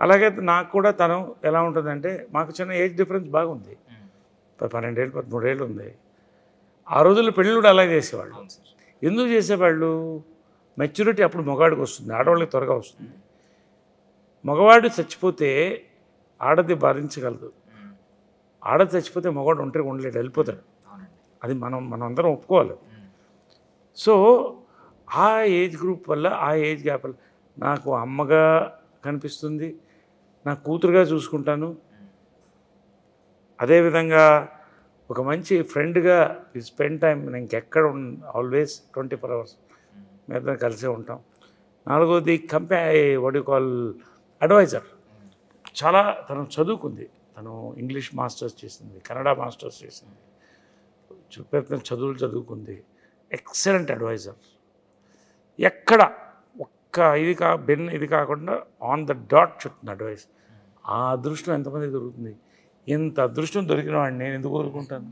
అలాగే నాకు కూడా తను ఎలా ఉంటుందంటే మాకు చిన్న ఏజ్ డిఫరెన్స్ బాగుంది, 12 ఏళ్ళు 13 ఏళ్ళు ఉంది. ఆ రోజుల్లో పెళ్ళి కూడా అలాగే చేసేవాళ్ళు. ఎందుకు చేసేవాళ్ళు? మెచ్యూరిటీ అప్పుడు మగవాడికి వస్తుంది, ఆడవాళ్ళకి త్వరగా వస్తుంది. మగవాడు చచ్చిపోతే ఆడది భరించగలదు, ఆడది చచ్చిపోతే మగవాడు ఒంటరిగా ఉండలేడు, వెళ్ళిపోతాడు. అది మనం అందరం ఒప్పుకోవాలి. సో ఆ ఏజ్ గ్రూప్ వల్ల, ఆ ఏజ్ గ్యాప్ వల్ల నాకు అమ్మగా కనిపిస్తుంది, నా కూతురుగా చూసుకుంటాను. అదేవిధంగా ఒక మంచి ఫ్రెండ్గా స్పెండ్ టైం. నేను ఇంకెక్కడ ఆల్వేస్ 24 hours మేము కలిసే ఉంటాం. నాలుగోది వాట్ యు కాల్ అడ్వైజర్. చాలా తను చదువుకుంది, తను ఇంగ్లీష్ మాస్టర్స్ చేసింది, కన్నడ మాస్టర్స్ చేసింది, చదువులు చదువుకుంది. Excellent advisor. ఎక్కడ ఒక్క ఇది కాకుండా ఆన్ ద డాట్ చెప్తుంది అడ్వైస్. ఆ అదృష్టం ఎంతమందికి దొరుకుతుంది? ఇంత అదృష్టం దొరికిన వాడిని నేను ఎందుకు కోరుకుంటాను?